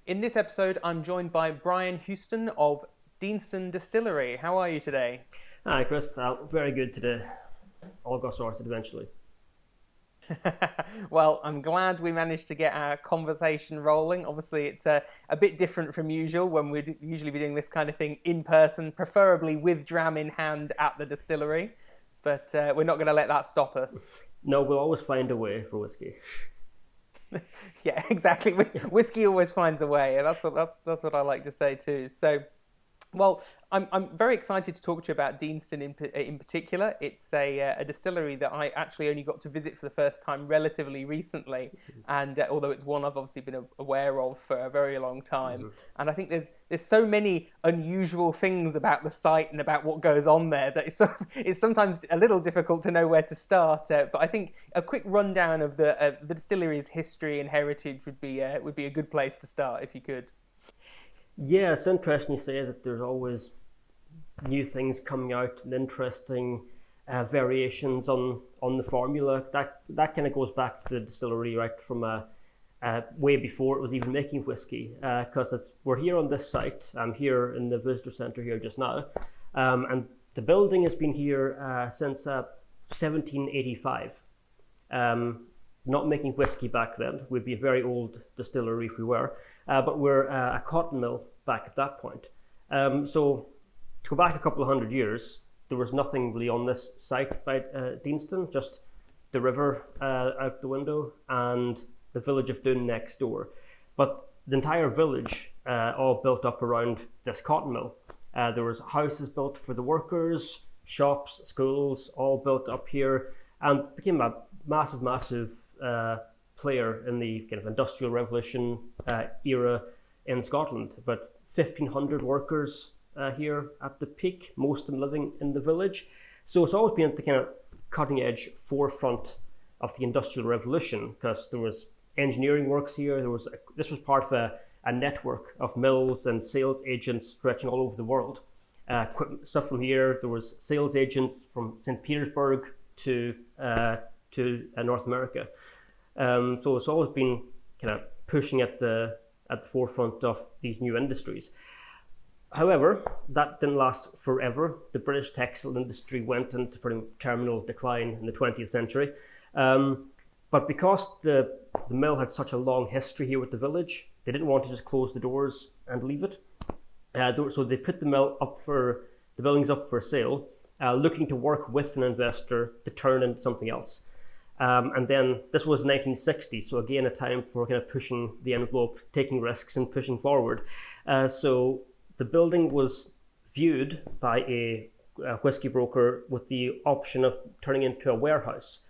In this episode, I'm joined by Brian Houston of Deanston Distillery. How are you today? Hi, Chris. Very good today. All got sorted eventually. Well, I'm glad we managed to get our conversation rolling. Obviously, it's a bit different from usual when we'd usually be doing this kind of thing in person, preferably with dram in hand at the distillery. But we're not going to let that stop us. No, we'll always find a way for whiskey. Yeah, exactly. Whiskey always finds a way, and that's what I like to say too. So, well, I'm very excited to talk to you about Deanston in particular. It's a distillery that I actually only got to visit for the first time relatively recently, and although it's one I've obviously been aware of for a very long time, and I think there's so many unusual things about the site and about what goes on there that it's sometimes a little difficult to know where to start. But I think a quick rundown of the distillery's history and heritage would be a good place to start if you could. Yeah, it's interesting you say that there's always new things coming out and interesting variations on the formula. That kind of goes back to the distillery right from way before it was even making whiskey, because we're here on this site. I'm here in the visitor centre here just now, and the building has been here since 1785. Not making whiskey back then. We'd be a very old distillery if we were, but we're a cotton mill back at that point. So to go back a couple of hundred years, there was nothing really on this site by Deanston, just the river out the window and the village of Doune next door. But the entire village all built up around this cotton mill. There was houses built for the workers, shops, schools, all built up here, and it became a massive player in the kind of industrial revolution era in Scotland. But 1,500 workers here at the peak, most of them living in the village. So it's always been at the kind of cutting edge forefront of the industrial revolution, because there was engineering works here. This was part of a network of mills and sales agents stretching all over the world. Stuff from here. There was sales agents from St. Petersburg to North America. So it's always been kind of pushing at the forefront of these new industries. However, that didn't last forever. The British textile industry went into pretty terminal decline in the 20th century. But because the mill had such a long history here with the village, they didn't want to just close the doors and leave it. So they put the buildings up for sale, looking to work with an investor to turn into something else. And then this was 1960, so again a time for kind of pushing the envelope, taking risks and pushing forward. So the building was viewed by a whiskey broker with the option of turning into a warehouse.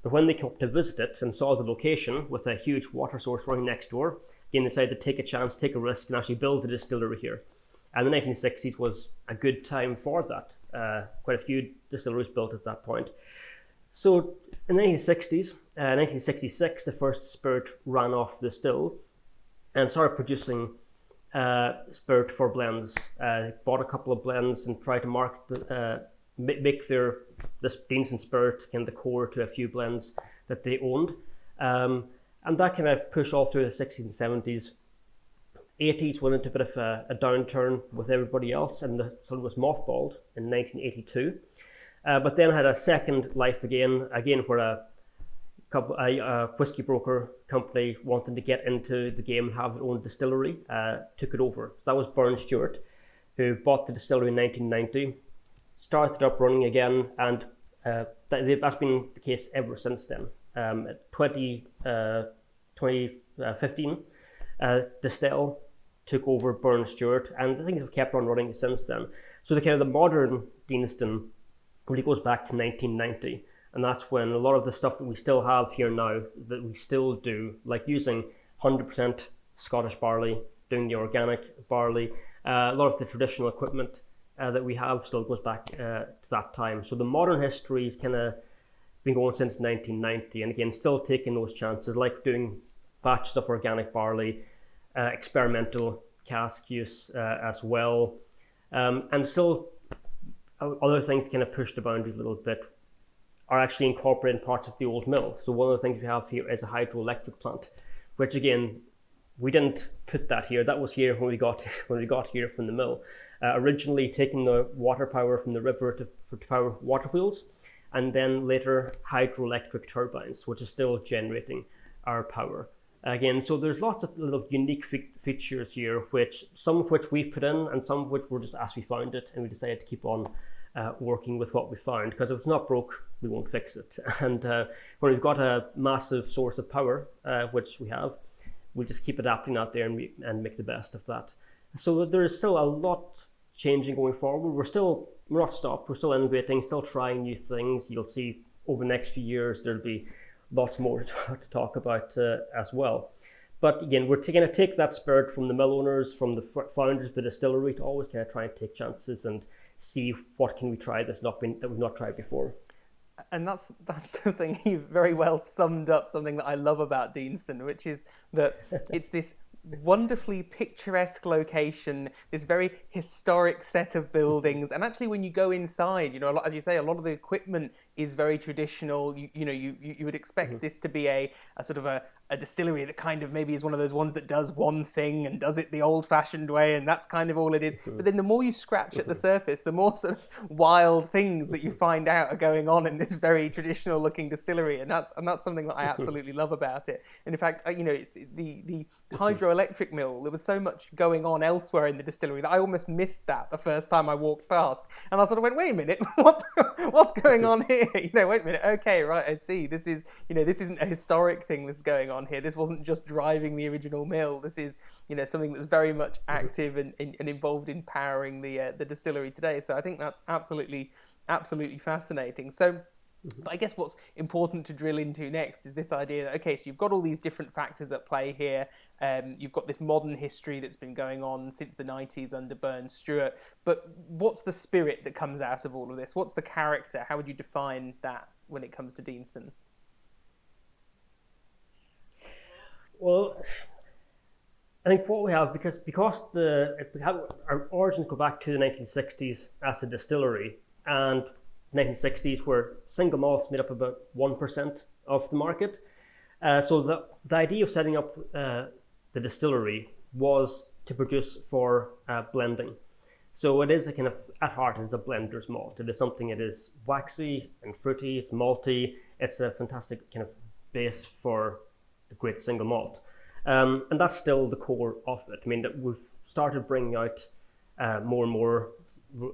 But when they came up to visit it and saw the location with a huge water source running next door, again they decided to take a chance, take a risk, and actually build a distillery here. And the 1960s was a good time for that. Quite a few distilleries built at that point. So in the 1960s, 1966, the first spirit ran off the still and started producing spirit for blends. Bought a couple of blends and tried to make this Dinston spirit kind of the core to a few blends that they owned. And that kind of pushed all through the 60s and 70s. 80s went into a bit of a downturn with everybody else, and the still was mothballed in 1982. But then had a second life again where a whiskey broker company wanted to get into the game and have their own distillery, took it over. So that was Burn Stewart, who bought the distillery in 1990, started up running again, and that's been the case ever since then. 2015, Distell took over Burn Stewart, and I think they've kept on running since then. So the modern Deanston really goes back to 1990, and that's when a lot of the stuff that we still have here now, that we still do, like using 100% Scottish barley, doing the organic barley, a lot of the traditional equipment that we have still goes back to that time. So the modern history has kind of been going since 1990, and again, still taking those chances, like doing batches of organic barley, experimental cask use as well, and still other things kind of push the boundaries a little bit are actually incorporating parts of the old mill. So one of the things we have here is a hydroelectric plant, which again, we didn't put that here. That was here when we got here from the mill. Originally taking the water power from the river to power water wheels, and then later hydroelectric turbines, which is still generating our power. Again, so there's lots of little unique features here, some of which we've put in, and some of which were just as we found it, and we decided to keep on working with what we found, because if it's not broke, we won't fix it. And when we've got a massive source of power, which we have, we just keep adapting out there and make the best of that. So there is still a lot changing going forward. We're not stopped. We're still innovating, still trying new things. You'll see over the next few years there'll be lots more to talk about as well. But again, we're going to take that spirit from the mill owners, from the founders of the distillery, to always kind of try and take chances and see what can we try that we've not tried before. And that's something you've very well summed up, something that I love about Deanston, which is that it's this wonderfully picturesque location, this very historic set of buildings, and actually when you go inside, as you say, a lot of the equipment is very traditional. You would expect this to be a sort of a distillery that kind of maybe is one of those ones that does one thing and does it the old-fashioned way, and that's kind of all it is. But then the more you scratch at the surface, the more sort of wild things that you find out are going on in this very traditional-looking distillery, and that's something that I absolutely love about it. And in fact, it's the hydroelectric mill. There was so much going on elsewhere in the distillery that I almost missed that the first time I walked past, and I sort of went, "Wait a minute, what's going on here?" Wait a minute. Okay, right, I see. This isn't a historic thing that's going on here. This wasn't just driving the original mill. This is something that's very much active and involved in powering the distillery today. So I think that's absolutely fascinating. So but I guess what's important to drill into next is this idea that, okay, so you've got all these different factors at play here. You've got this modern history that's been going on since the 90s under Burn Stewart. But what's the spirit that comes out of all of this? What's the character? How would you define that when it comes to Deanston? Well, I think what we have, because our origins go back to the 1960s as a distillery, and 1960s where single malts made up about 1% of the market. So the idea of setting up the distillery was to produce for blending. So it is a kind of, at heart, it is a blender's malt. It is something that is waxy and fruity, it's malty, it's a fantastic kind of base for a great single malt. And that's still the core of it. I mean, that we've started bringing out more and more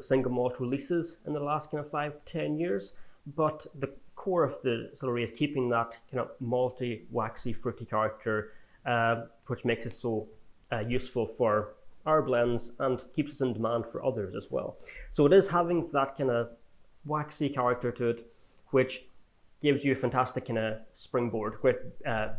single malt releases in the last kind of 5-10 years, but the core of the distillery is keeping that kind of malty, waxy, fruity character, which makes it so useful for our blends and keeps us in demand for others as well. So it is having that kind of waxy character to it, which gives you a fantastic kind of springboard, great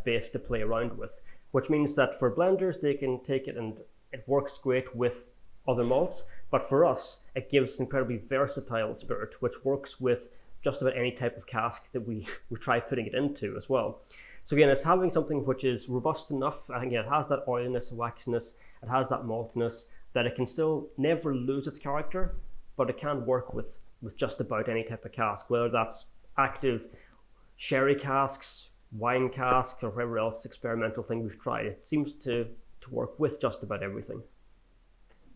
base to play around with, which means that for blenders, they can take it and it works great with other malts. But for us, it gives an incredibly versatile spirit, which works with just about any type of cask that we try putting it into as well. So again, it's having something which is robust enough. I think it has that oiliness and waxiness, it has that maltiness, that it can still never lose its character, but it can work with just about any type of cask, whether that's active sherry casks, wine casks, or whatever else experimental thing we've tried. It seems to work with just about everything.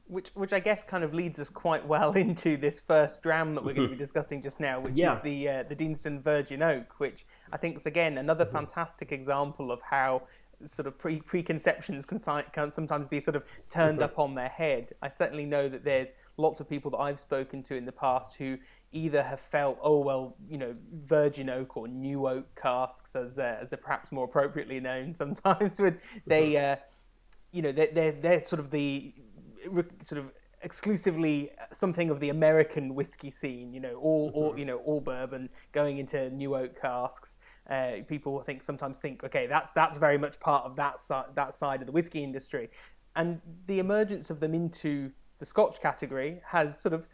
Which I guess kind of leads us quite well into this first dram that we're going to be discussing just now, which is the Dinston Virgin Oak, which I think is, again, another fantastic example of how sort of preconceptions can sometimes be sort of turned up on their head. I certainly know that there's lots of people that I've spoken to in the past who either have felt, oh, well, Virgin Oak or New Oak casks, as they're perhaps more appropriately known sometimes, when they're sort of the exclusively something of the American whiskey scene, all bourbon going into New Oak casks. People sometimes think, okay, that's very much part of that side of the whiskey industry, and the emergence of them into the Scotch category has sort of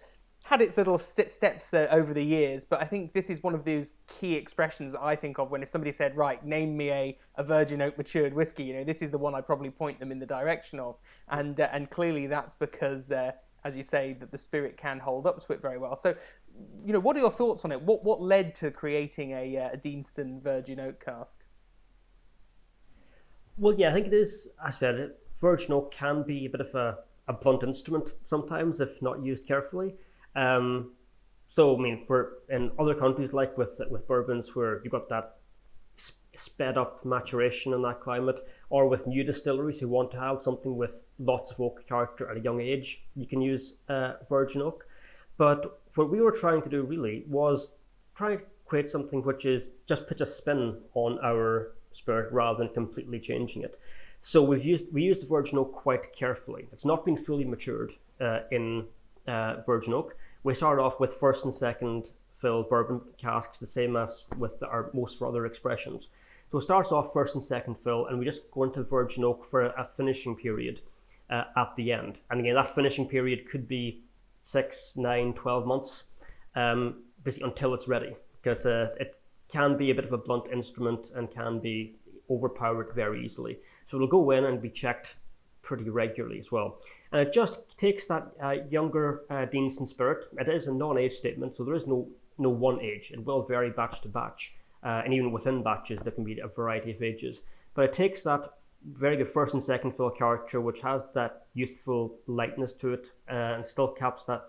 had its little steps over the years, but I think this is one of those key expressions that I think of when if somebody said, right, name me a Virgin Oak matured whiskey, this is the one I'd probably point them in the direction of. And clearly that's because, as you say, that the spirit can hold up to it very well. So, what are your thoughts on it? What led to creating a Deanston Virgin Oak cask? Well, yeah, I think it is. I said it. Virgin oak can be a bit of a blunt instrument sometimes if not used carefully. So, I mean, for in other countries like with bourbons where you've got that sped up maturation in that climate, or with new distilleries who want to have something with lots of oak character at a young age, you can use virgin oak. But what we were trying to do really was try to create something which is just put a spin on our spirit rather than completely changing it. So we used the virgin oak quite carefully. It's not been fully matured in virgin oak. We started off with first and second fill bourbon casks, the same as with our most of our other expressions. So it starts off first and second fill, and we just go into virgin oak for a finishing period at the end. And again, that finishing period could be 6, 9, 12 months, basically until it's ready, because it can be a bit of a blunt instrument and can be overpowered very easily. So it'll go in and be checked pretty regularly as well. And it just takes that younger Deanston spirit. It is a non-age statement, so there is no one age. It will vary batch to batch, and even within batches there can be a variety of ages. But it takes that very good first and second fill character, which has that youthful lightness to it, and still captures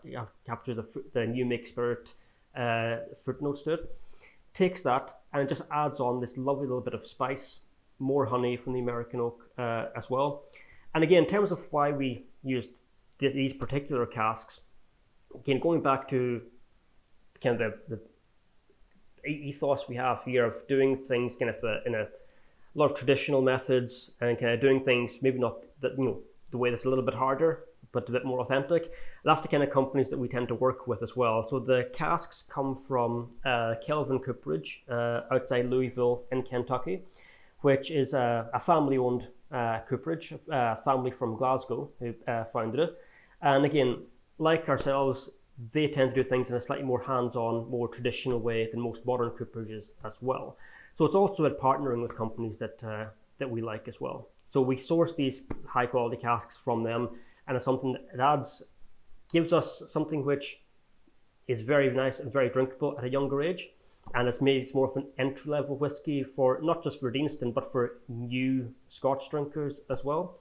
the new make spirit fruit notes to it. Takes that and it just adds on this lovely little bit of spice, more honey from the American oak as well. And again, in terms of why we used these particular casks, again, going back to kind of the ethos we have here of doing things kind of in a lot of traditional methods and kind of doing things maybe not that, the way that's a little bit harder, but a bit more authentic. That's the kind of companies that we tend to work with as well. So the casks come from Kelvin Cooperage outside Louisville in Kentucky, which is a family-owned cooperage, a family from Glasgow who founded it. And again, like ourselves, they tend to do things in a slightly more hands-on, more traditional way than most modern cooperages as well. So it's also about partnering with companies that we like as well. So we source these high-quality casks from them, and it's something that gives us something which is very nice and very drinkable at a younger age. And it's more of an entry-level whiskey for not just for Deanston, but for new Scotch drinkers as well.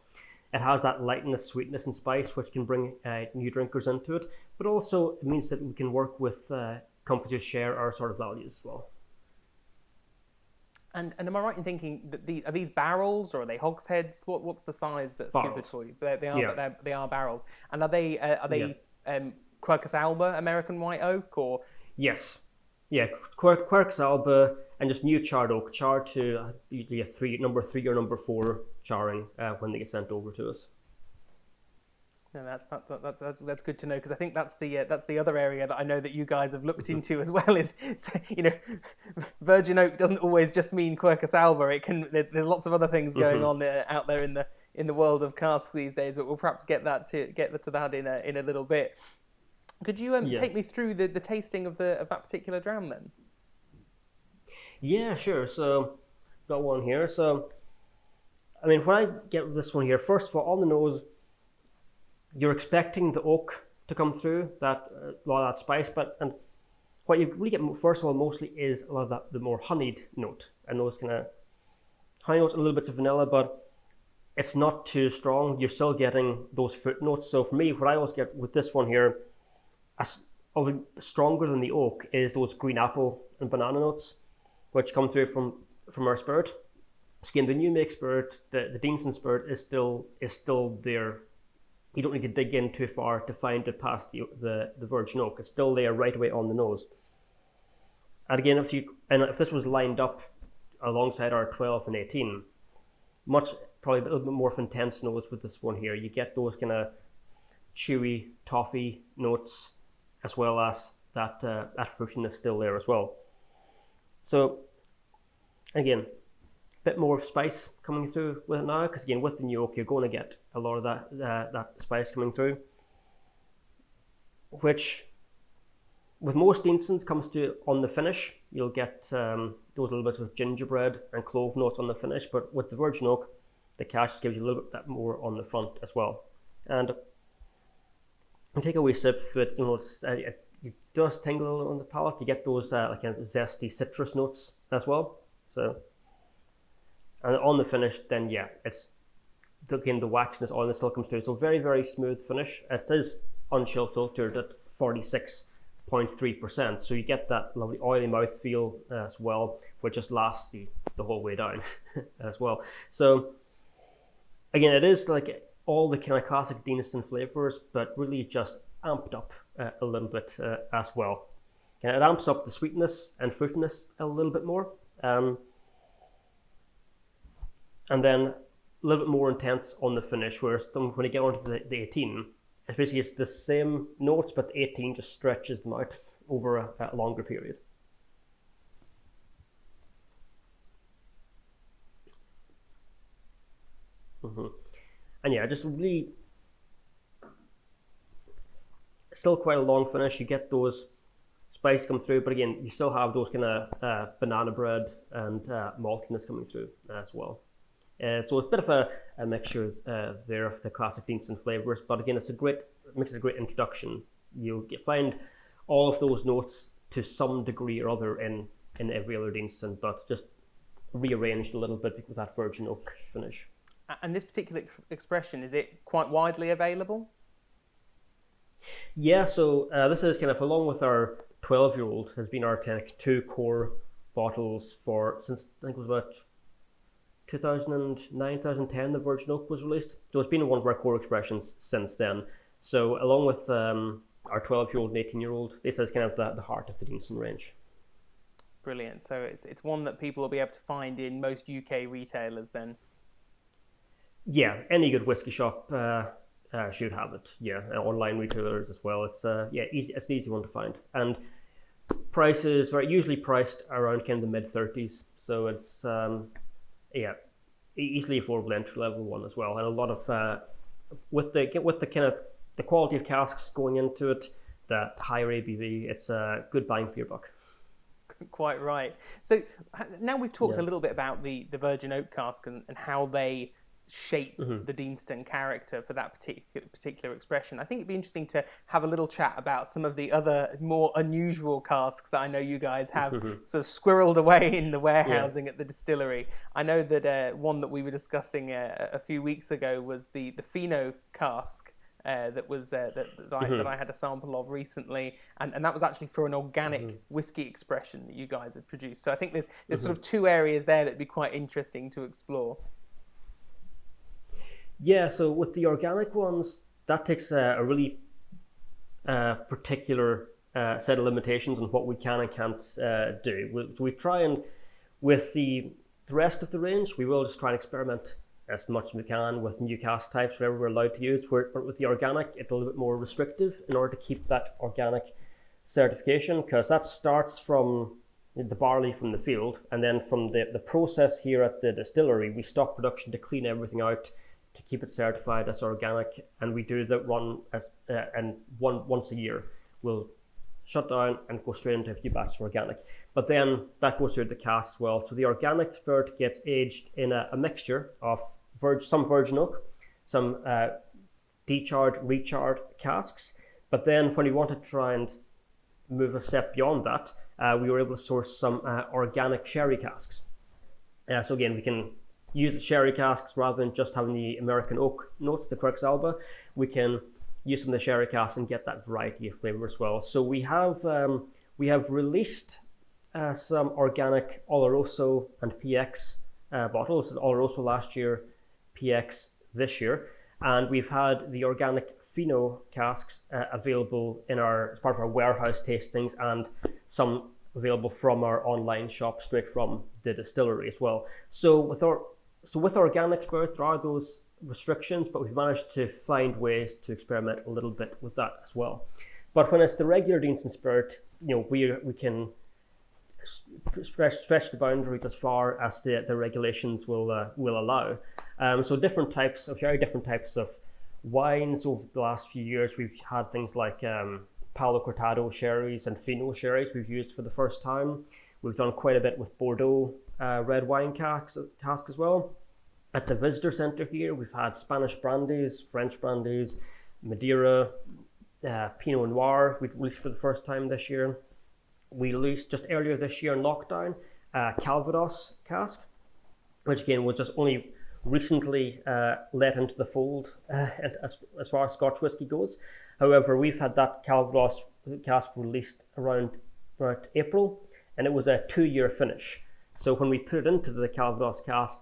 It has that lightness, sweetness, and spice, which can bring new drinkers into it. But also, it means that we can work with companies who share our sort of values as well. And am I right in thinking that are these barrels or are they hogsheads? What's the size that's good for you? They are barrels. And are they Quercus Alba American white oak or? Yes. Yeah, Quercus Alba and just new charred oak, charred to usually number 3 or number 4 charring when they get sent over to us. No, that's good to know, because I think that's the other area that I know that you guys have looked into as well. Is virgin oak doesn't always just mean Quercus Alba. There's lots of other things going on out there in the world of casks these days. But we'll perhaps get to that in a little bit. Could you take me through the tasting of that particular dram then? Yeah, sure. So got one here. So I mean, when I get this one here, first of all, on the nose, you're expecting the oak to come through, that a lot of that spice, and what you really get first of all mostly is a lot of the more honeyed note, and those kind of honey notes, a little bit of vanilla, but it's not too strong. You're still getting those fruit notes. So for me, what I always get with this one here, stronger than the oak, is those green apple and banana notes, which come through from our spirit. So again, the new make spirit, the Dinston spirit is still there. You don't need to dig in too far to find it past the virgin oak. It's still there right away on the nose. And again, if this was lined up alongside our 12 and 18, probably a little bit more of intense nose with this one here. You get those kind of chewy toffee notes, as well as that fruitiness still there as well. So again, bit more of spice coming through with it now, because again, with the new oak, you're going to get a lot of that spice coming through, which with most Dinstons comes to on the finish. You'll get those little bits of gingerbread and clove notes on the finish, but with the virgin oak, the cask gives you a little bit more on the front as well. And take a wee sip, but it does tingle a little on the palate. You get those like zesty citrus notes as well. So And on the finish, then it's again the waxiness on it still comes through. So very, very smooth finish. It is unchill filtered at 46.3%. So you get that lovely oily mouthfeel as well, which just lasts the whole way down as well. So again, it is like all the kind of classic Deanston flavors, but really just amped up a little bit as well. And it amps up the sweetness and fruitiness a little bit more. And then a little bit more intense on the finish, whereas when you get onto the 18, basically it's the same notes, but the 18 just stretches them out over a longer period. And yeah, just really still quite a long finish. You get those spices come through, but again, you still have those kind of banana bread and maltiness coming through as well. So it's a bit of a mixture there of the classic Deanston flavors, but again, makes it a great introduction. You'll find all of those notes to some degree or other in every other Deanston, but just rearranged a little bit with that virgin oak finish. And this particular expression, is it quite widely available? Yeah, so this is kind of, along with our 12-year-old, has been our 2 core bottles since I think it was about 2009, 2010, the Virgin Oak was released. So it's been one of our core expressions since then. So along with our 12-year-old and 18-year-old, this is kind of the heart of the Deanston range. Brilliant. So it's one that people will be able to find in most UK retailers then? Yeah, any good whiskey shop should have it. Yeah, online retailers as well. It's easy. It's an easy one to find, and prices are usually priced around kind of the mid-30s. So it's easily affordable entry level one as well, and a lot of with the kind of the quality of casks going into it, the higher ABV, it's a good bang for your buck. Quite right. So now we've talked a little bit about the Virgin Oak cask and how they shape the Deanston character for that particular expression. I think it'd be interesting to have a little chat about some of the other more unusual casks that I know you guys have sort of squirreled away in the warehousing at the distillery. I know that one that we were discussing a few weeks ago was the Fino Cask. That I had a sample of recently, and that was actually for an organic whiskey expression that you guys had produced. So I think there's sort of 2 areas there that'd be quite interesting to explore. Yeah, so with the organic ones, that takes a really particular set of limitations on what we can and can't do. So we try and, with the rest of the range, we will just try and experiment as much as we can with new cask types, whatever we're allowed to use. But with the organic, it's a little bit more restrictive in order to keep that organic certification, because that starts from the barley from the field, and then from the process here at the distillery, we stop production to clean everything out to keep it certified as organic, and we do that run once a year. We'll shut down and go straight into a few batches of organic. But then that goes through the cask as well. So the organic spirit gets aged in a mixture of some virgin oak, some decharred, recharred casks. But then when we want to try and move a step beyond that, we were able to source some organic sherry casks. So again, we can use the sherry casks rather than just having the American oak notes, the Quercus-alba. We can use some of the sherry casks and get that variety of flavor as well. So we have released some organic Oloroso and PX bottles. Oloroso last year, PX this year, and we've had the organic Fino casks available as part of our warehouse tastings, and some available from our online shop straight from the distillery as well. So with organic spirit, there are those restrictions, but we've managed to find ways to experiment a little bit with that as well. But when it's the regular Deanston spirit, we can stretch the boundaries as far as the regulations will allow. So very different types of wines over the last few years. We've had things like Palo Cortado sherries and Fino sherries we've used for the first time. We've done quite a bit with Bordeaux red wine cask as well. At the visitor centre here, we've had Spanish brandies, French brandies, Madeira, Pinot Noir we released for the first time this year. We released just earlier this year in lockdown Calvados cask. which again was just only recently let into the fold as far as Scotch whisky goes. However, we've had that Calvados cask released around April, and it was a 2-year finish. So when we put it into the Calvados cask,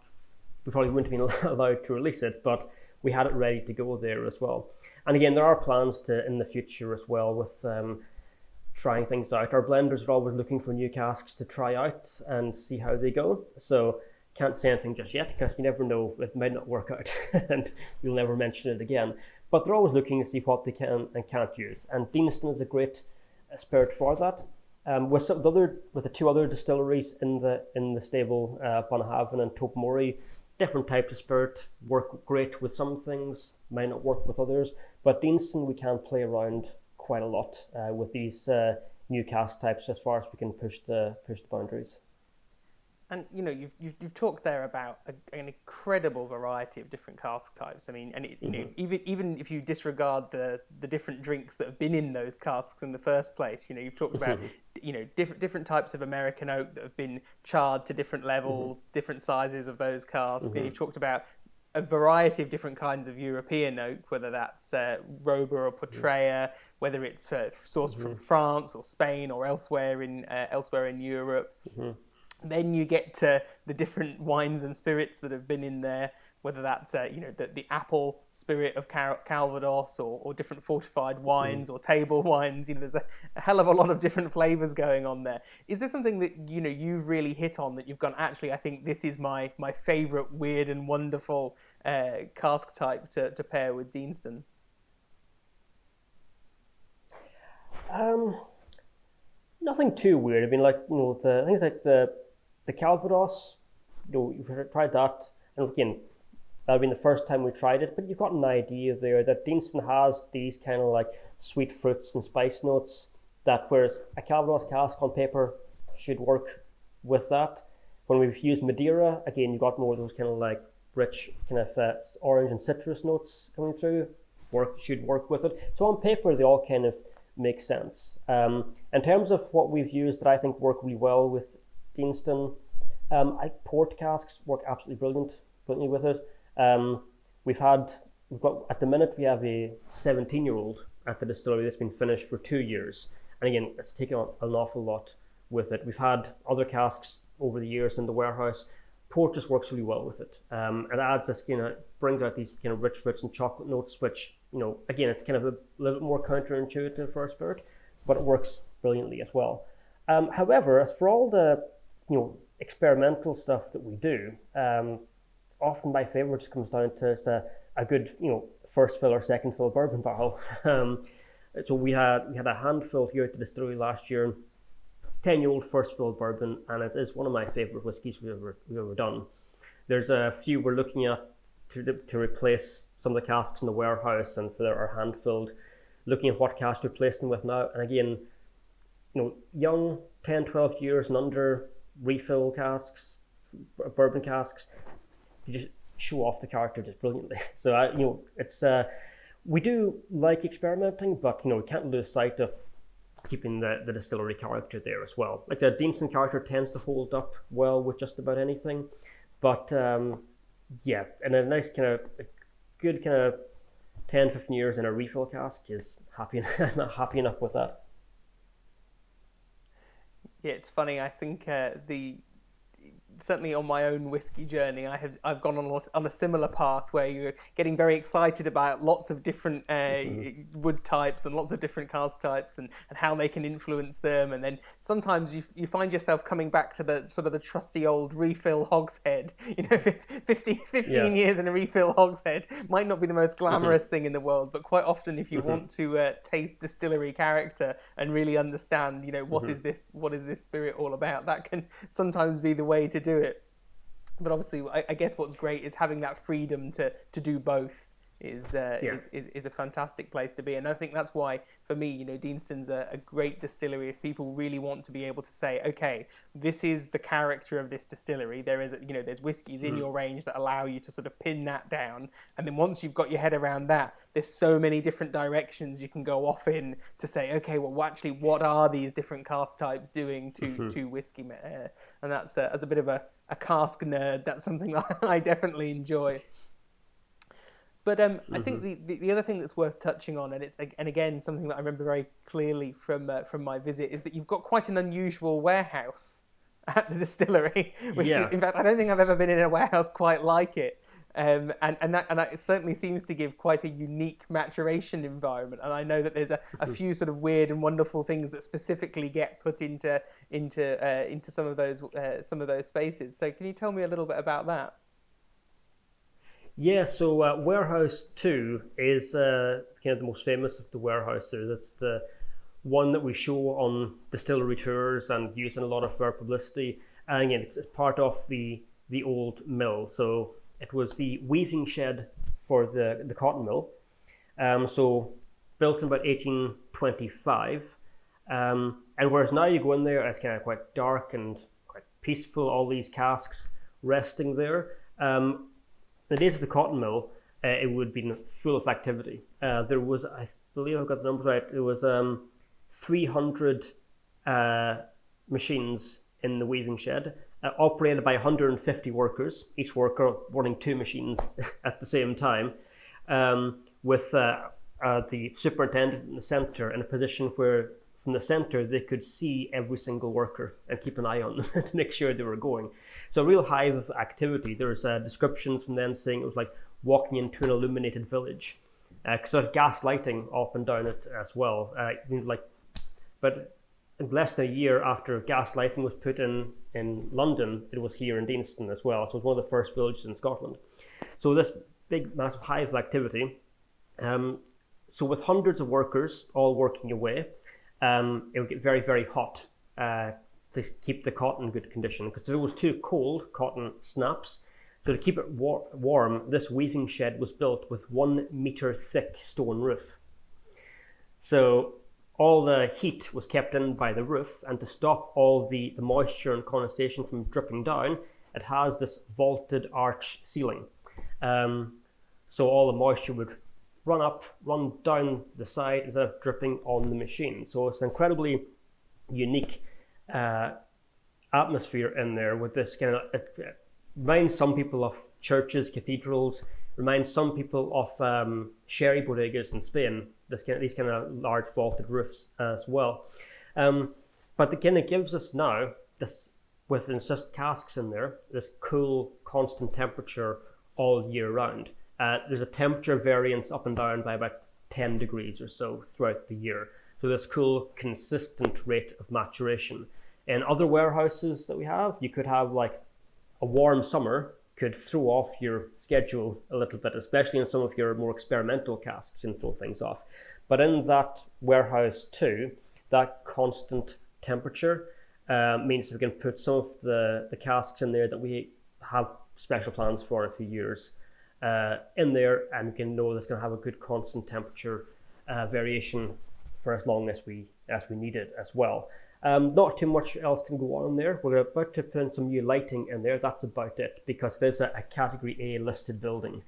we probably wouldn't have been allowed to release it, but we had it ready to go there as well. And again, there are plans to in the future as well with trying things out. Our blenders are always looking for new casks to try out and see how they go. So can't say anything just yet because you never know, it might not work out and you'll never mention it again. But they're always looking to see what they can and can't use. And Deanston is a great spirit for that. With the 2 other distilleries in the stable, Bunnahabhain and Tobermory, different types of spirit work great with some things, might not work with others. But Deanston we can play around quite a lot with these new cask types as far as we can push the boundaries. And you've talked there about an incredible variety of different cask types. I mean, and even if you disregard the different drinks that have been in those casks in the first place, you've talked about different types of American oak that have been charred to different levels, different sizes of those casks. And you've talked about a variety of different kinds of European oak, whether that's Roba or Portrea, whether it's sourced from France or Spain or elsewhere in Europe. Then you get to the different wines and spirits that have been in there, whether that's the apple spirit of Calvados or different fortified wines or table wines. There's a hell of a lot of different flavors going on there. Is there something that you've really hit on that you've gone, actually, I think this is my favorite weird and wonderful cask type to pair with Deanston? Nothing too weird. I mean, the things like the Calvados, you've tried that, and again, that'll be the first time we tried it, but you've got an idea there that Deanston has these kind of like sweet fruits and spice notes that, whereas a Calvados cask on paper should work with that. When we've used Madeira, again, you've got more of those kind of like rich kind of orange and citrus notes coming through, should work with it. So on paper, they all kind of make sense. In terms of what we've used that I think work really well with Deanston, port casks work absolutely brilliantly with it. We've got at the minute we have a 17-year-old at the distillery that's been finished for 2 years, and again it's taken on an awful lot with it. We've had other casks over the years in the warehouse. Port just works really well with it. It adds this brings out these kind of rich fruits and chocolate notes, which again it's kind of a little bit more counterintuitive for a spirit, but it works brilliantly as well. However, as for all the experimental stuff that we do, often my favourite just comes down to a good first fill or second fill bourbon barrel. So we had a handful here at the distillery last year, 10-year-old first fill bourbon, and it is one of my favourite whiskies we've ever done. There's a few we're looking at to replace some of the casks in the warehouse, and for our hand filled, looking at what cask to replace them with now. And again, young 10, 12 years and under refill casks, bourbon casks, you just show off the character just brilliantly. So it's we do like experimenting, but we can't lose sight of keeping the distillery character there as well. Like the Deanston character tends to hold up well with just about anything, but yeah, and a nice good 10, 15 years in a refill cask is happy enough with that. Yeah, it's funny. I think certainly on my own whiskey journey, I've gone on a similar path where you're getting very excited about lots of different wood types and lots of different cask types and how they can influence them, and then sometimes you find yourself coming back to the sort of the trusty old refill hogshead. 15 years in a refill hogshead might not be the most glamorous thing in the world, but quite often if you want to taste distillery character and really understand what is this spirit all about, that can sometimes be the way to do it. But obviously, I guess what's great is having that freedom to do both is a fantastic place to be. And I think that's why, for me, Deanston's a great distillery if people really want to be able to say, okay, this is the character of this distillery. There's whiskies in your range that allow you to sort of pin that down. And then once you've got your head around that, there's so many different directions you can go off in to say, okay, well, actually, what are these different cask types doing to whiskey? And that's as a bit of a a cask nerd, that's something that I definitely enjoy. But I think the other thing that's worth touching on, and again something that I remember very clearly from my visit, is that you've got quite an unusual warehouse at the distillery, which is, in fact, I don't think I've ever been in a warehouse quite like it. And that certainly seems to give quite a unique maturation environment. And I know that there's a few sort of weird and wonderful things that specifically get put into some of those spaces. So can you tell me a little bit about that? Yeah, so Warehouse 2 is kind of the most famous of the warehouses. It's the one that we show on distillery tours and use in a lot of our publicity. And again, it's part of the old mill. So it was the weaving shed for the cotton mill. So built in about 1825. And whereas now you go in there, it's kind of quite dark and quite peaceful, all these casks resting there. The days of the cotton mill, it would be full of activity. There was, I believe I've got the numbers right, there was 300 machines in the weaving shed, operated by 150 workers, each worker running 2 machines at the same time, with the superintendent in the centre in a position where from the centre they could see every single worker and keep an eye on them to make sure they were going. So a real hive of activity. There's descriptions from them saying it was like walking into an illuminated village. Because there's gas lighting up and down it as well. But in less than a year after gas lighting was put in London, it was here in Deanston as well. So it was one of the first villages in Scotland. So this big, massive hive of activity. So with hundreds of workers all working away, it would get very, very hot to keep the cotton in good condition. Because if it was too cold, cotton snaps. So to keep it warm, this weaving shed was built with 1 meter thick stone roof. So all the heat was kept in by the roof, and to stop all the moisture and condensation from dripping down, it has this vaulted arch ceiling. So all the moisture would run down the side instead of dripping on the machine. So it's an incredibly unique atmosphere in there with this kind of, it reminds some people of churches, cathedrals, reminds some people of sherry bodegas in Spain, these kind of large vaulted roofs as well. But it kind of gives us now, this, with just casks in there, this cool, constant temperature all year round. There's a temperature variance up and down by about 10 degrees or so throughout the year. So this cool, consistent rate of maturation. In other warehouses that we have, you could have like a warm summer could throw off your schedule a little bit, especially in some of your more experimental casks and throw things off. But in that warehouse too, that constant temperature means we can put some of the casks in there that we have special plans for in a few years in there, and we can know that's going to have a good constant temperature variation for as long as we need it as well. Not too much else can go on in there. We're about to put in some new lighting in there. That's about it, because there's a category A listed building.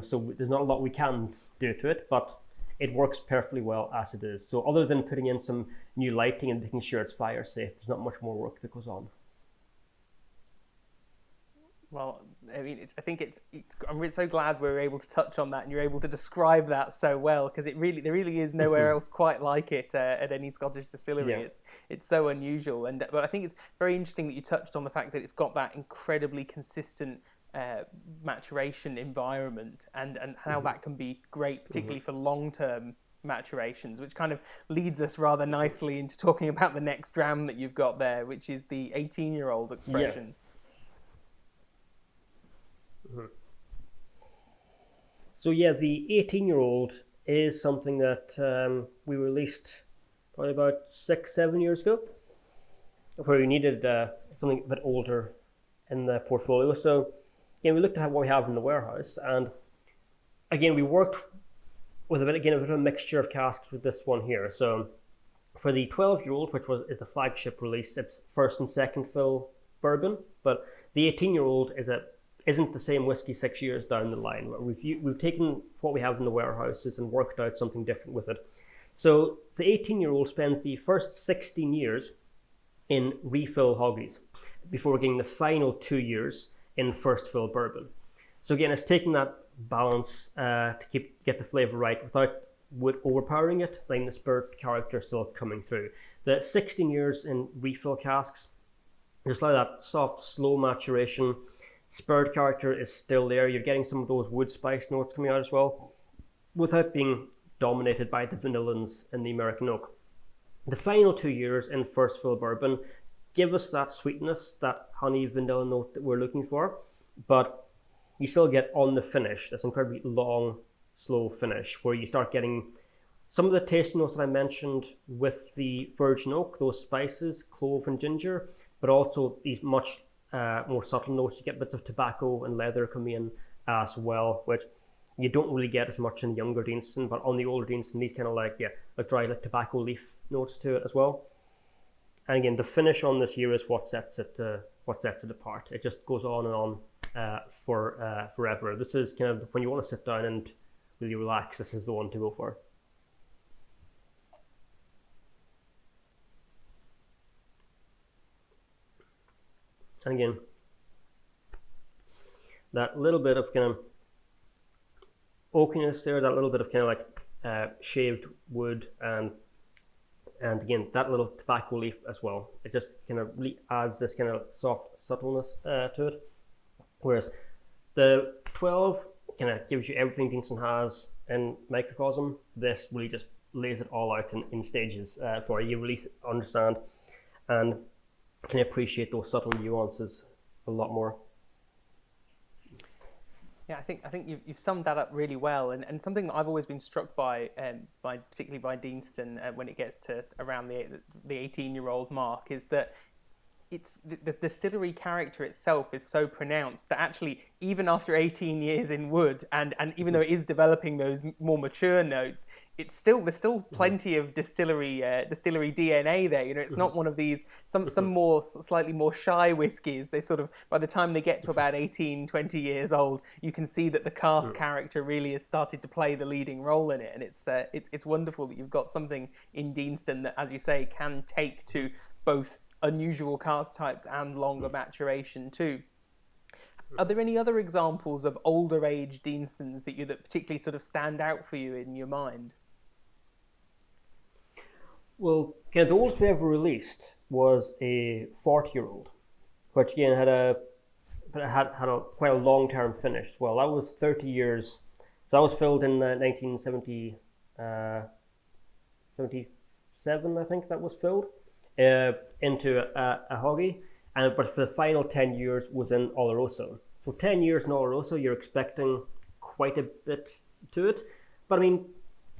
So there's not a lot we can do to it, but it works perfectly well as it is. So other than putting in some new lighting and making sure it's fire safe, there's not much more work that goes on. Well, I mean, I'm so glad we were able to touch on that and you're able to describe that so well, because there really is nowhere else quite like it at any Scottish distillery. Yeah. It's so unusual, but I think it's very interesting that you touched on the fact that it's got that incredibly consistent maturation environment, and how that can be great, particularly for long-term maturations, which kind of leads us rather nicely into talking about the next dram that you've got there, which is the 18-year-old expression. Yeah. So yeah, the 18-year-old is something that we released probably about 6-7 years ago, where we needed something a bit older in the portfolio. So again, we looked at what we have in the warehouse, and again, we worked with a bit of a mixture of casks with this one here. So for the 12-year-old, which is the flagship release, it's first and second fill bourbon, but the 18-year-old isn't the same whiskey 6 years down the line. We've taken what we have in the warehouses and worked out something different with it. So the 18-year-old spends the first 16 years in refill hoggies. before getting the final 2 years in first fill bourbon. So again, it's taking that balance to get the flavor right without wood overpowering it, letting the spirit character still coming through. The 16 years in refill casks, just like that soft, slow maturation. Spirit character is still there. You're getting some of those wood spice notes coming out as well, without being dominated by the vanillins in the American oak. The final 2 years in first fill bourbon give us that sweetness, that honey vanilla note that we're looking for, but you still get on the finish this incredibly long, slow finish where you start getting some of the tasting notes that I mentioned with the virgin oak, those spices, clove and ginger, but also these much more subtle notes. You get bits of tobacco and leather come in as well, which you don't really get as much in the younger Deanston, but on the older Deanston, these kind of like dry like tobacco leaf notes to it as well. And again, the finish on this year is what sets it apart. It just goes on and on forever. This is kind of when you want to sit down and really relax. This is the one to go for. And again, that little bit of kind of oakiness there, that little bit of kind of like shaved wood, and again that little tobacco leaf as well. It just kind of really adds this kind of soft subtleness to it. Whereas the 12 kind of gives you everything Dinston has in microcosm. This really just lays it all out in stages for you. You really understand and can appreciate those subtle nuances a lot more. Yeah, I think you've summed that up really well, and something that I've always been struck by particularly by Deanston when it gets to around the 18-year-old mark, is that it's the distillery character itself is so pronounced that actually even after 18 years in wood, and even though it is developing those more mature notes, there's still plenty of distillery DNA there. You know, it's not one of these some more slightly more shy whiskies. They sort of, by the time they get to about 18, 20 years old, you can see that the cask character really has started to play the leading role in it, and it's wonderful that you've got something in Deanston that, as you say, can take to both unusual cask types and longer maturation too. Are there any other examples of older age Deanstons that particularly sort of stand out for you in your mind? Well, kind of the oldest we ever released was a 40-year-old, which again had a quite a long-term finish. Well, that was 30 years. So that was filled in 1977, I think that was filled. Into a Hoppy, but for the final 10 years was in Oloroso. So 10 years in Oloroso, you're expecting quite a bit to it. But I mean,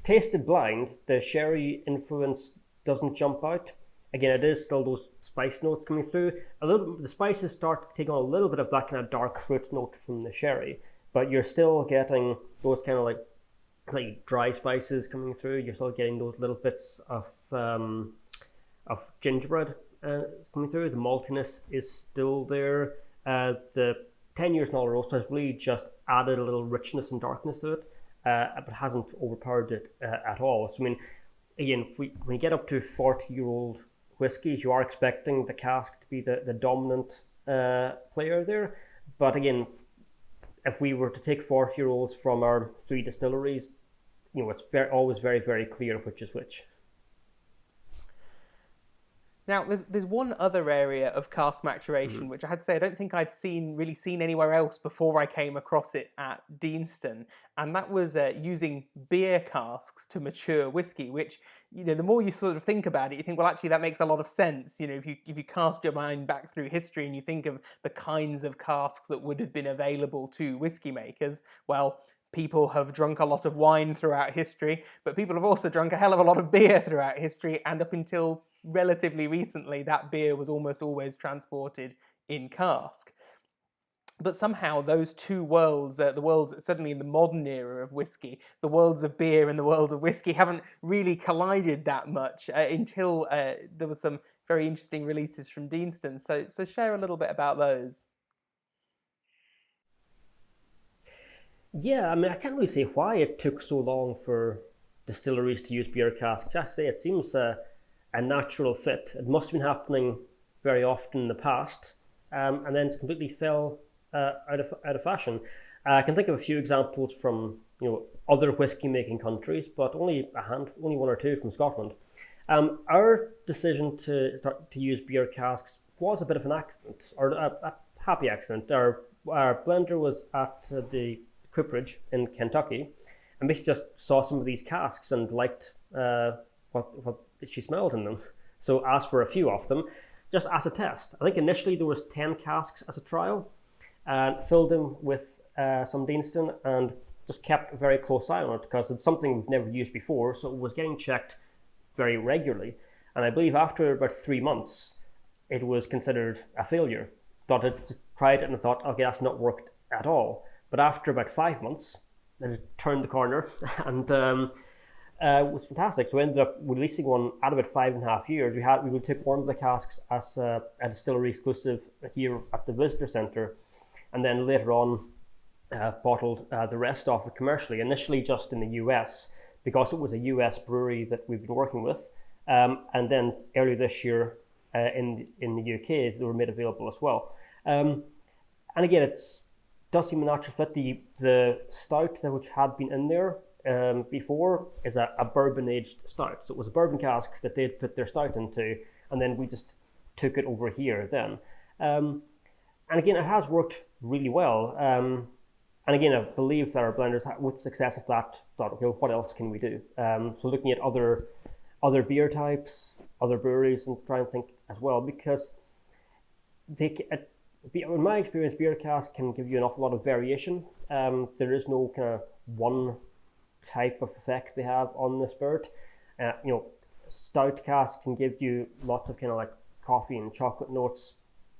tasted blind, the sherry influence doesn't jump out. Again, it is still those spice notes coming through. The spices start taking on a little bit of that kind of dark fruit note from the sherry, but you're still getting those kind of like dry spices coming through. You're still getting those little bits of gingerbread coming through. The maltiness is still there. The 10 years in Oloroso has really just added a little richness and darkness to it, but hasn't overpowered it at all. So I mean, again, when you get up to 40-year-old whiskies, you are expecting the cask to be the dominant player there. But again, if we were to take 40-year-olds from our 3 distilleries, you know, it's always very, very clear which is which. Now, there's one other area of cask maturation which I had to say I don't think I'd really seen anywhere else before I came across it at Deanston, and that was using beer casks to mature whiskey. Which, you know, the more you sort of think about it, you think, well, actually, that makes a lot of sense. You know, if you cast your mind back through history and you think of the kinds of casks that would have been available to whiskey makers, well, people have drunk a lot of wine throughout history, but people have also drunk a hell of a lot of beer throughout history, and up until relatively recently, that beer was almost always transported in cask. But somehow those two worlds, the worlds certainly in the modern era of whiskey, the worlds of beer and the world of whiskey, haven't really collided that much until there was some very interesting releases from Deanston. So share a little bit about those. Yeah, I mean, I can't really say why it took so long for distilleries to use beer casks. I say it seems a natural fit. It must have been happening very often in the past, and then completely fell out of fashion. I can think of a few examples from other whiskey making countries, but only one or two from Scotland. Our decision to start to use beer casks was a bit of an accident, or a happy accident. Our blender was at the cooperage in Kentucky, and basically just saw some of these casks and liked what she smelled in them. So asked for a few of them, just as a test. I think initially there was 10 casks as a trial, and filled them with some Deanston, and just kept a very close eye on it because it's something we've never used before, so it was getting checked very regularly. And I believe after about 3 months, it was considered a failure. Thought it, just tried it and thought, okay, that's not worked at all. But after about 5 months, it turned the corner, and it was fantastic. So we ended up releasing one at about 5.5 years. We took one of the casks as a distillery exclusive here at the visitor centre, and then later on bottled the rest of it commercially, initially just in the US, because it was a US brewery that we've been working with. And then earlier this year in the UK, they were made available as well. And again, it does seem a natural fit. The stout which had been in there before is a bourbon aged stout. So it was a bourbon cask that they'd put their stout into, and then we just took it over here then. And again, it has worked really well. And again, I believe that our blenders, with the success of that, thought, okay, what else can we do? So looking at other beer types, other breweries, and trying to think as well, because in my experience, beer cask can give you an awful lot of variation. There is no kind of one type of effect they have on the spirit. Stout cask can give you lots of kind of like coffee and chocolate notes.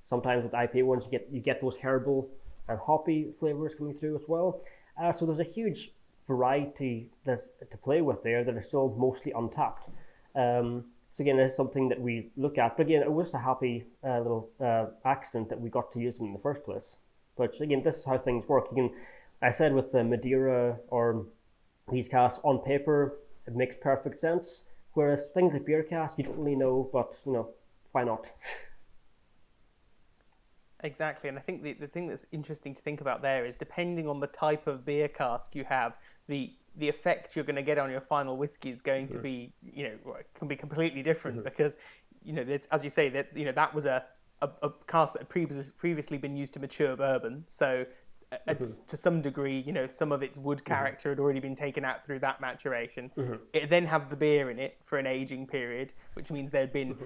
Sometimes with IPA ones, you get those herbal and hoppy flavors coming through as well. So there's a huge variety to play with there that are still mostly untapped. So again, it's something that we look at. But again, it was a happy little accident that we got to use them in the first place. But again, this is how things work. I said with the Madeira or these casks, on paper, it makes perfect sense. Whereas things like beer casks, you don't really know, but why not? Exactly, and I think the thing that's interesting to think about there is, depending on the type of beer cask you have, the effect you're going to get on your final whiskey is going to be, can be completely different, because, there's, as you say, that was a cask that had previously been used to mature bourbon, so to some degree, some of its wood character had already been taken out through that maturation. It then had the beer in it for an aging period, which means there'd been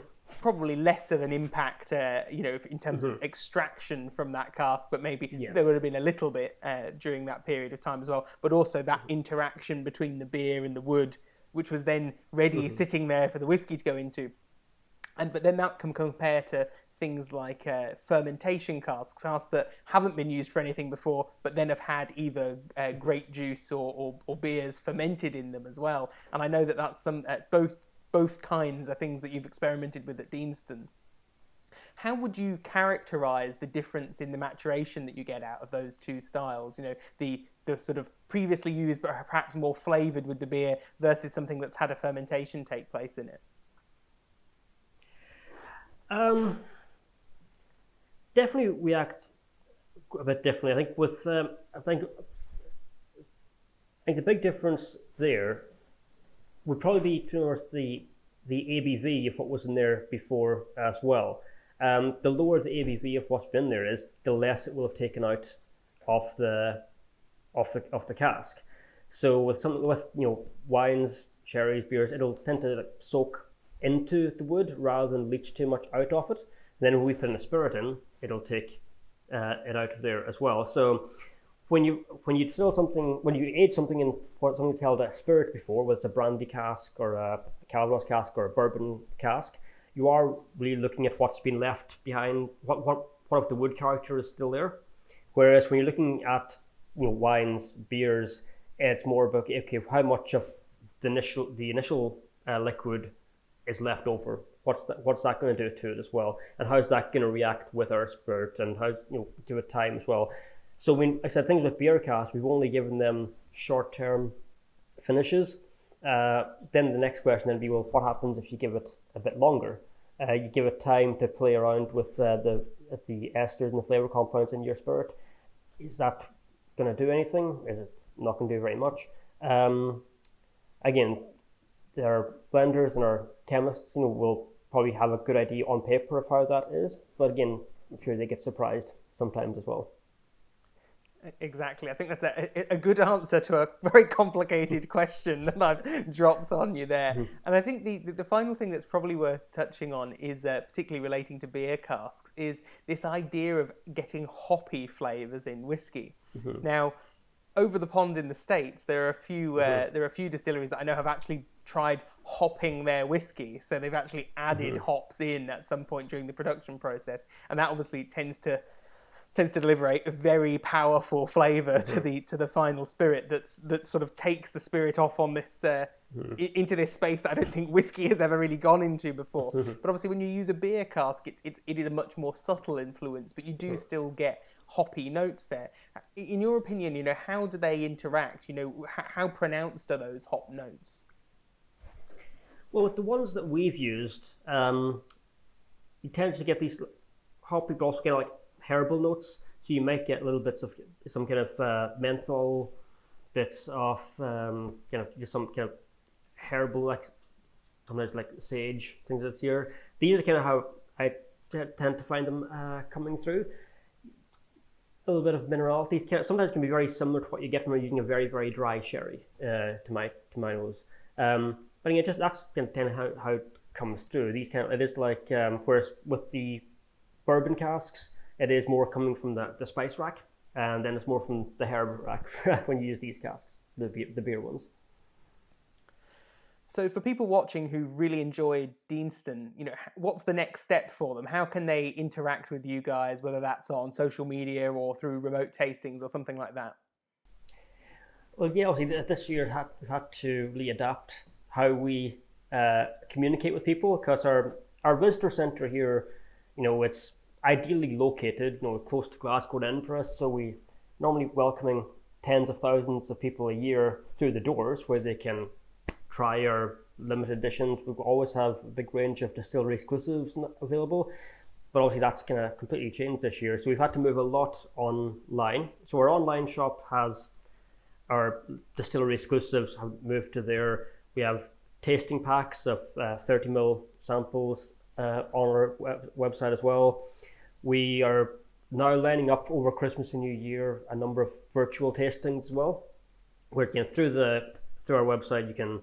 probably less of an impact, in terms of extraction from that cask, but maybe there would have been a little bit during that period of time as well. But also that interaction between the beer and the wood, which was then ready, sitting there for the whiskey to go into. But then that can compare to things like fermentation casks that haven't been used for anything before, but then have had either grape juice or beers fermented in them as well. And I know that that's some both kinds are things that you've experimented with at Deanston. How would you characterize the difference in the maturation that you get out of those two styles? The sort of previously used but perhaps more flavored with the beer versus something that's had a fermentation take place in it. Definitely react a bit differently. I think the big difference there would probably be towards the ABV of what was in there before as well. The lower the ABV of what's been there is, the less it will have taken out of the cask. So with wines, sherries, beers, it'll tend to soak into the wood rather than leach too much out of it. Then when we put in a spirit in, it'll take it out of there as well. So when you distill something, when you age something in what something's held a spirit before, whether it's a brandy cask or a Calvados cask or a bourbon cask, you are really looking at what's been left behind, what of the wood character is still there. Whereas when you're looking at wines, beers, it's more about, okay, how much of the initial liquid is left over. What's that going to do to it as well, and how's that going to react with our spirit, and how give it time as well. So when I said things with beer casks, we've only given them short-term finishes. Then the next question would be, well, what happens if you give it a bit longer? you give it time to play around with the esters and the flavor compounds in your spirit. Is that going to do anything? Is it not going to do very much? Again, our blenders and our chemists, will probably have a good idea on paper of how that is, but again, I'm sure they get surprised sometimes as well. Exactly. I think that's a good answer to a very complicated question that I've dropped on you there. Mm-hmm. And I think the final thing that's probably worth touching on is, particularly relating to beer casks, is this idea of getting hoppy flavours in whiskey. Mm-hmm. Now, over the pond in the States, there are a few distilleries that I know have actually tried hopping their whiskey. So they've actually added hops in at some point during the production process, and that obviously tends to deliver a very powerful flavour to the final spirit that sort of takes the spirit off on this into this space that I don't think whiskey has ever really gone into before. But obviously, when you use a beer cask, it is a much more subtle influence, but you do still get hoppy notes there. In your opinion, how do they interact? How pronounced are those hop notes? Well, with the ones that we've used, you tend to get these hoppy, but also get like herbal notes. So you might get little bits of some kind of menthol, bits of just some kind of herbal, like sometimes like sage, things that's here. These are kind of how I tend to find them coming through. A little bit of minerality sometimes can be very similar to what you get from using a very, very dry sherry to my nose. But again, that's kind of how it comes through. It is like whereas with the bourbon casks, it is more coming from the spice rack, and then it's more from the herb rack when you use these casks, the beer ones. So for people watching who really enjoyed Deanston, what's the next step for them? How can they interact with you guys, whether that's on social media or through remote tastings or something like that? Well, yeah, obviously this year we've had to really adapt how we communicate with people, because our visitor centre here, it's ideally located, close to Glasgow and Edinburgh, so we normally welcoming tens of thousands of people a year through the doors where they can try our limited editions. We always have a big range of distillery exclusives available, but obviously that's going to completely change this year. So we've had to move a lot online. So our online shop has our distillery exclusives have moved to there. We have tasting packs of 30ml samples on our website as well. We are now lining up over Christmas and New Year a number of virtual tastings as well, where through our website you can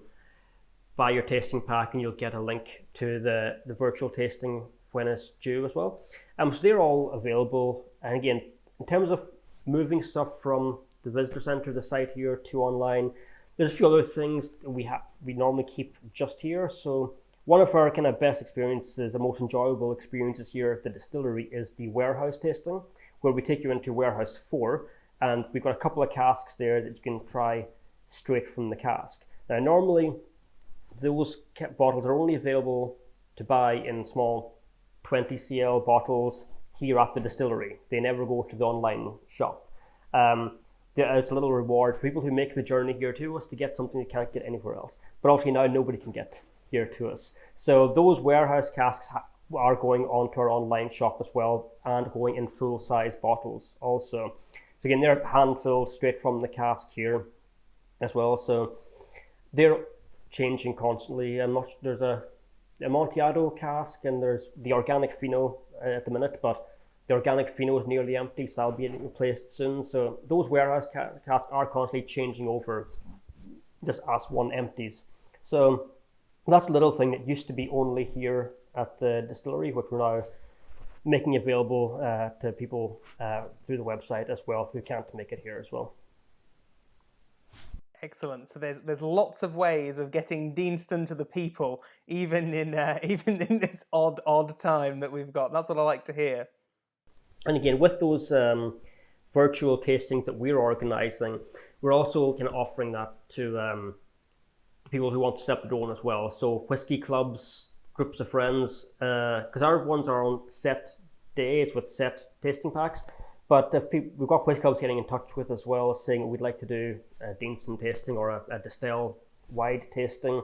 buy your tasting pack and you'll get a link to the virtual tasting when it's due as well. So they're all available. And again, in terms of moving stuff from the visitor centre, the site here, to online, there's a few other things that we normally keep just here. So one of our kind of best experiences, the most enjoyable experiences here at the distillery, is the warehouse tasting, where we take you into warehouse 4, and we've got a couple of casks there that you can try straight from the cask. Now, normally those bottles are only available to buy in small 20 cl bottles here at the distillery. They never go to the online shop. It's a little reward for people who make the journey here to us to get something they can't get anywhere else. But obviously now nobody can get here to us. So those warehouse casks are going onto our online shop as well, and going in full-size bottles also. So again, they're hand-filled straight from the cask here as well. So they're changing constantly. There's a Amontillado cask, and there's the organic Fino at the minute, but the organic Fino is nearly empty, so that'll be replaced soon. So those warehouse casks are constantly changing over just as one empties. So that's a little thing that used to be only here at the distillery, which we're now making available to people through the website as well, who can't make it here as well. Excellent. So there's lots of ways of getting Deanston to the people, even in this odd time that we've got. That's what I like to hear. And again, with those virtual tastings that we're organising, we're also kind of offering that to people who want to set up their own as well. So whiskey clubs, groups of friends, because our ones are on set days with set tasting packs. But we've got whiskey clubs getting in touch with as well, saying we'd like to do a Deanston tasting or a Distell wide tasting.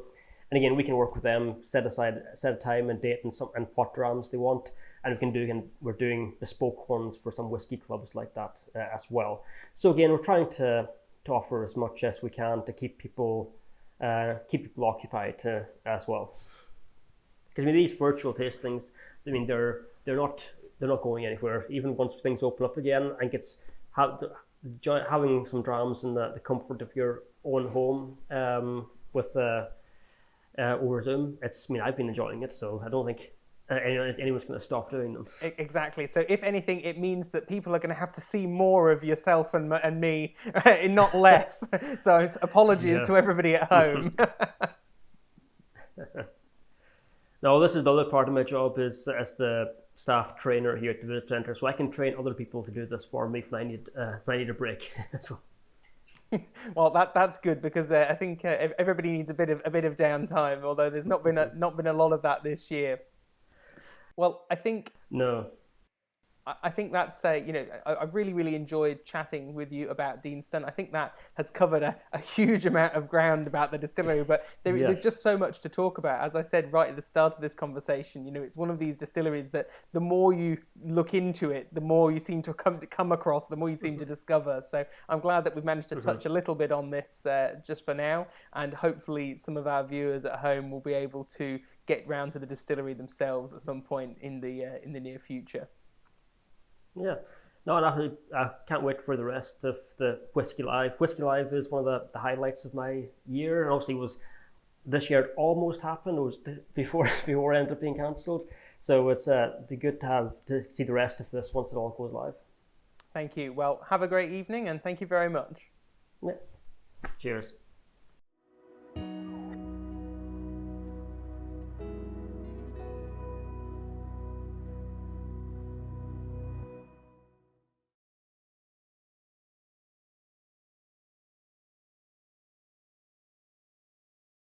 And again, we can work with them, set a time and date and what drams they want, and we're doing bespoke ones for some whiskey clubs like that as well. So again, we're trying to offer as much as we can to keep people occupied as well. Because I mean, these virtual tastings, I mean, they're not going anywhere. Even once things open up again, I think it's having some drams in the comfort of your own home with over Zoom. I've been enjoying it, so I don't think anyone's going to stop doing them. Exactly. So if anything, it means that people are going to have to see more of yourself and me, and not less. So apologies to everybody at home. Now, this is the other part of my job is as the staff trainer here at the Visitor Centre, so I can train other people to do this for me if I need a break. Well, that's good, because I think everybody needs a bit of downtime. Although there's not been a lot of that this year. Well, I think that's I've really enjoyed chatting with you about Deanston. I think that has covered a huge amount of ground about the distillery, but there's just so much to talk about. As I said right at the start of this conversation, it's one of these distilleries that the more you look into it, the more you seem to come across, the more you seem to discover. So I'm glad that we've managed to touch a little bit on this just for now, and hopefully some of our viewers at home will be able to get round to the distillery themselves at some point in the near future. Yeah, no, I can't wait for the rest of the Whisky Live. Whisky Live is one of the highlights of my year, and obviously this year it almost happened. It was before it ended up being cancelled. So it's be good to see the rest of this once it all goes live. Thank you. Well, have a great evening, and thank you very much. Yeah. Cheers.